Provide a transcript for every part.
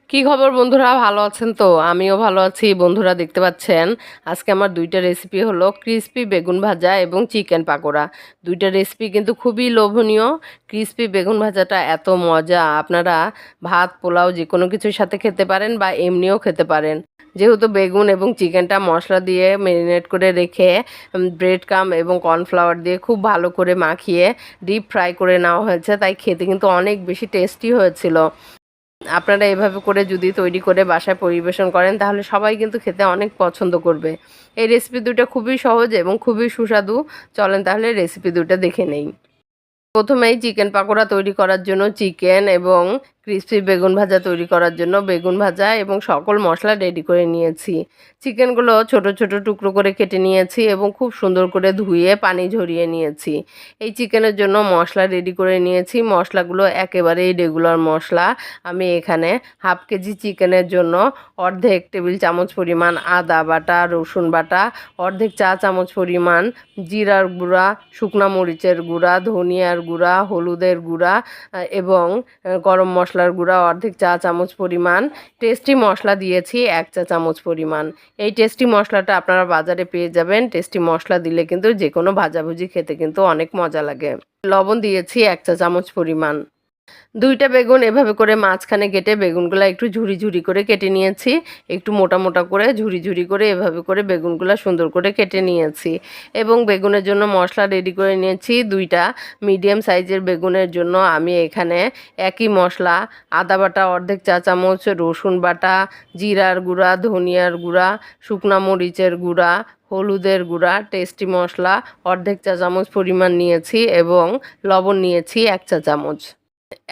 কি খবর বন্ধুরা, ভালো আছেন তো? আমিও ভালো আছি। বন্ধুরা দেখতে পাচ্ছেন আজকে আমার দুইটা রেসিপি হলো ক্রিস্পি বেগুন ভাজা এবং চিকেন পাকোড়া। দুইটা রেসিপি কিন্তু খুবই লোভনীয়। ক্রিস্পি বেগুন ভাজাটা এত মজা, আপনারা ভাত পোলাও যে কোনো কিছুর সাথে খেতে পারেন বা এমনিও খেতে পারেন। যেহেতু বেগুন এবং চিকেনটা মশলা দিয়ে ম্যারিনেট করে রেখে ব্রেড ক্রাম্ব এবং কর্নফ্লাওয়ার দিয়ে খুব ভালো করে মাখিয়ে ডিপ ফ্রাই করে নেওয়া হয়েছে, তাই খেতে কিন্তু অনেক বেশি টেস্টি হয়েছিল। আপনারা এভাবে করে যদি তৈরি করে বাসায় পরিবেশন করেন তাহলে সবাই কিন্তু খেতে অনেক পছন্দ করবে। এই রেসিপি দুটো খুবই সহজ এবং খুবই সুস্বাদু। চলেন তাহলে রেসিপি দুটো দেখে নেই। প্রথমেই চিকেন পাকোড়া তৈরি করার জন্য চিকেন এবং ক্রিসপি বেগুন ভাজা তৈরি করার জন্য বেগুন ভাজা এবং সকল মশলা রেডি করে নিয়েছি। চিকেনগুলো ছোট ছোট টুকরো করে কেটে নিয়েছি এবং খুব সুন্দর করে ধুয়ে পানি ঝরিয়ে নিয়েছি। এই চিকেনের জন্য মশলা রেডি করে নিয়েছি। মশলাগুলো একেবারেই রেগুলার মশলা। আমি এখানে হাফ কেজি চিকেনের জন্য অর্ধেক টেবিল চামচ পরিমাণ আদা বাটা, রসুন বাটা, অর্ধেক চা চামচ পরিমাণ জিরার গুঁড়া, শুকনো মরিচের গুঁড়া, ধনিয়ার গুঁড়া, হলুদের গুঁড়া এবং গরম মশলার গুঁড়া অর্ধেক চা চামচ পরিমাণ, টেস্টি মশলা দিয়েছি 1 চা চামচ পরিমাণ। এই টেস্টি মশলাটা আপনারা বাজারে পেয়ে যাবেন। টেস্টি মশলা দিলে কিন্তু যে কোনো ভাজাভুজি খেতে কিন্তু অনেক মজা লাগে। লবণ দিয়েছি 1 চা চামচ পরিমাণ। দুইটা বেগুন এভাবে করে মাঝখানে কেটে বেগুনগুলো একটু ঝুরি ঝুরি করে কেটে নিয়েছি। একটু মোটা মোটা করে ঝুরি ঝুরি করে এভাবে করে বেগুনগুলো সুন্দর করে কেটে নিয়েছি এবং বেগুনের জন্য মশলা রেডি করে নিয়েছি। দুইটা মিডিয়াম সাইজের বেগুনের জন্য আমি এখানে একই মশলা আদা বাটা অর্ধেক চা চামচ, রসুন বাটা, জিরার গুঁড়া, ধনিয়ার গুঁড়া, শুকনো মরিচের গুঁড়া, হলুদের গুঁড়া, টেস্টি মশলা অর্ধেক চা চামচ পরিমাণ নিয়েছি এবং লবণ নিয়েছি 1 চা চামচ।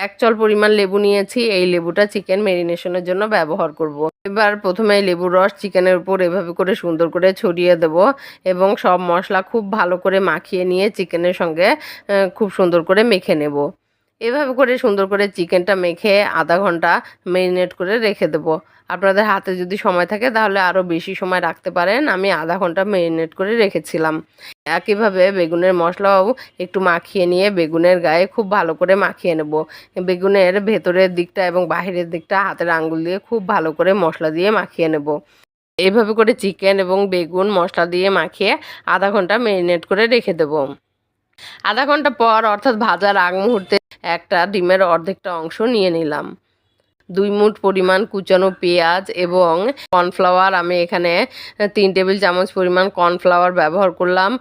1 চল পরিমাণ লেবু নিয়েছি। এই লেবুটা চিকেন ম্যারিনেশনের জন্য ব্যবহার করব। এবার প্রথমে লেবুর রস চিকেনের উপর এভাবে করে সুন্দর করে ছড়িয়ে দেব এবং সব মশলা খুব ভালো করে মাখিয়ে নিয়ে চিকেনের সঙ্গে খুব সুন্দর করে মেখে নেব। এভাবে করে সুন্দর করে চিকেনটা মেখে আধা ঘন্টা ম্যারিনেট করে রেখে দেব। আপনাদের হাতে যদি সময় থাকে তাহলে আরও বেশি সময় রাখতে পারেন। আমি আধা ঘন্টা ম্যারিনেট করে রেখেছিলাম। একইভাবে বেগুনের মশলাও একটু মাখিয়ে নিয়ে বেগুনের গায়ে খুব ভালো করে মাখিয়ে নেব। বেগুনের ভেতরের দিকটা এবং বাহিরের দিকটা হাতের আঙ্গুল দিয়ে খুব ভালো করে মশলা দিয়ে মাখিয়ে নেব। এইভাবে করে চিকেন এবং বেগুন মশলা দিয়ে মাখিয়ে আধা ঘন্টা ম্যারিনেট করে রেখে দেব। আধা ঘন্টা পর অর্থাৎ ভাজার আগ মুহূর্তে একটা ডিমের অর্ধেকটা অংশ নিয়ে নিলাম। 2 মুঠ পরিমাণ কুচানো পেঁয়াজ এবং কর্নফ্লাওয়ার, আমি এখানে 3 টেবিল চামচ পরিমাণ কর্নফ্লাওয়ার ব্যবহার করলাম।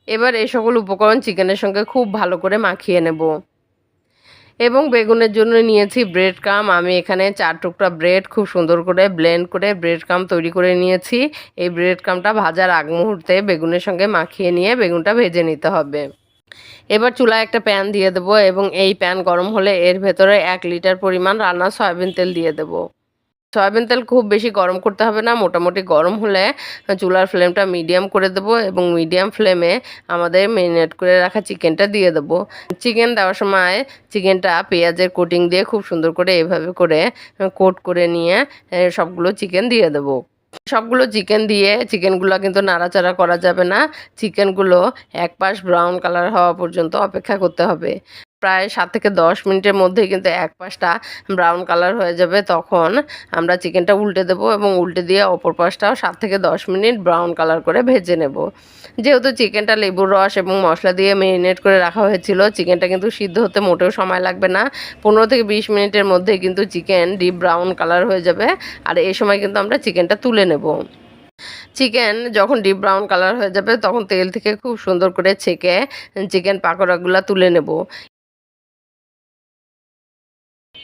এবার এই সকল উপকরণ চিকেনের সঙ্গে খুব ভালো করে মাখিয়ে নেব এবং বেগুনের জন্য নিয়েছি ব্রেড ক্রাম্ব। আমি এখানে 4 টুকরা ব্রেড খুব সুন্দর করে ব্লেন্ড করে ব্রেড ক্রাম্ব তৈরি করে নিয়েছি। এই ব্রেড ক্রাম্বটা ভাজার আগ মুহূর্তে বেগুনের সঙ্গে মাখিয়ে নিয়ে বেগুনটা ভেজে নিতে হবে। এবার চুলায় একটা প্যান দিয়ে দেবো এবং এই প্যান গরম হলে এর ভেতরে 1 লিটার পরিমাণ রান্না সয়াবিন তেল দিয়ে দেবো। সয়াবিন তেল খুব বেশি গরম করতে হবে না, মোটামুটি গরম হলে চুলার ফ্লেমটা মিডিয়াম করে দেবো এবং মিডিয়াম ফ্লেমে আমাদের ম্যারিনেট করে রাখা চিকেনটা দিয়ে দেবো। চিকেন দেওয়ার সময় চিকেনটা পেঁয়াজের কোটিং দিয়ে খুব সুন্দর করে এভাবে করে কোট করে নিয়ে সবগুলো চিকেন দিয়ে দেবো। সবগুলো চিকেন দিয়ে চিকেনগুলো কিন্তু নাড়াচাড়া করা যাবে না। চিকেনগুলো এক পাশ ব্রাউন কালার হওয়া পর্যন্ত অপেক্ষা করতে হবে। প্রায় 7 থেকে 10 মিনিটের মধ্যেই কিন্তু এক পাশটা ব্রাউন কালার হয়ে যাবে। তখন আমরা চিকেনটা উল্টে দেবো এবং উল্টে দিয়ে অপর পাশটাও 7 থেকে 10 মিনিট ব্রাউন কালার করে ভেজে নেব। যেহেতু চিকেনটা লেবুর রস এবং মশলা দিয়ে ম্যারিনেট করে রাখা হয়েছিল, চিকেনটা কিন্তু সিদ্ধ হতে মোটেও সময় লাগবে না। 15 থেকে 20 মিনিটের মধ্যেই কিন্তু চিকেন ডিপ ব্রাউন কালার হয়ে যাবে। আর এই সময় কিন্তু আমরা চিকেনটা তুলে নেব। চিকেন যখন ডিপ ব্রাউন কালার হয়ে যাবে তখন তেল থেকে খুব সুন্দর করে ছেঁকে চিকেন পাকোড়াগুলো তুলে নেব।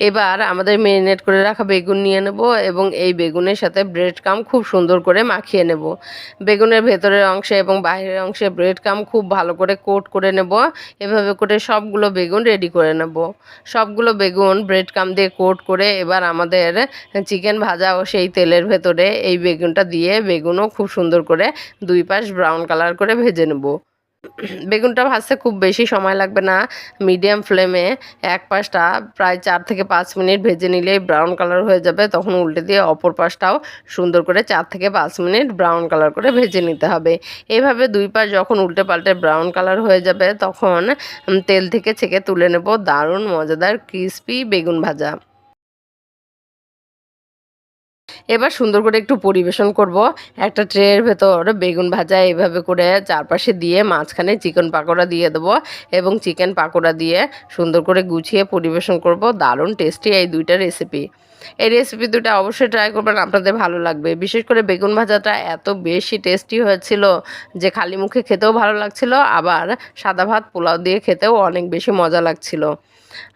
এবার আমাদের ম্যারিনেট করে রাখা বেগুন নিয়ে নেব এবং এই বেগুনের সাথে ব্রেড ক্রাম্ব খুব সুন্দর করে মাখিয়ে নেব। বেগুনের ভেতরের অংশে এবং বাইরের অংশে ব্রেড ক্রাম্ব খুব ভালো করে কোট করে নেব। এভাবে করে সবগুলো বেগুন রেডি করে নেব। সবগুলো বেগুন ব্রেড ক্রাম্ব দিয়ে কোট করে এবার আমাদের চিকেন ভাজা ও সেই তেলের ভেতরে এই বেগুনটা দিয়ে বেগুনও খুব সুন্দর করে 2 পাশ ব্রাউন কালার করে ভেজে নেব। বেগুনটা ভাজতে খুব বেশি সময় লাগবে না। মিডিয়াম ফ্লেমে এক পাশটা প্রায় 4 থেকে 5 মিনিট ভেজে নিলেই ব্রাউন কালার হয়ে যাবে। তখন উল্টে দিয়ে অপর পাশটাও সুন্দর করে 4 থেকে 5 মিনিট ব্রাউন কালার করে ভেজে নিতে হবে। এভাবে 2 পাশ যখন উল্টে পাল্টে ব্রাউন কালার হয়ে যাবে তখন তেল থেকে ছেঁকে তুলে নেব দারুণ মজাদার ক্রিসপি বেগুন ভাজা। এবার সুন্দর করে একটু পরিবেশন করব। একটা ট্রের ভেতর বেগুন ভাজা এভাবে করে চারপাশে দিয়ে মাঝখানে চিকেন পাকোড়া দিয়ে দেবো এবং চিকেন পাকোড়া দিয়ে সুন্দর করে গুছিয়ে পরিবেশন করব। দারুণ টেস্টি এই দুইটা রেসিপি। এই রেসিপি দুটো অবশ্যই ট্রাই করবেন, আপনাদের ভালো লাগবে। বিশেষ করে বেগুন ভাজাটা এত বেশি টেস্টি হয়েছিল যে খালি মুখে খেতেও ভালো লাগছিল, আবার সাদা ভাত পোলাও দিয়ে খেতেও অনেক বেশি মজা লাগছিল।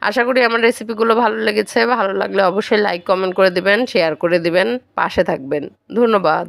আশা করি আমার রেসিপিগুলো ভালো লেগেছে। ভালো লাগলে অবশ্যই লাইক কমেন্ট করে দিবেন, শেয়ার করে দিবেন, পাশে থাকবেন। ধন্যবাদ।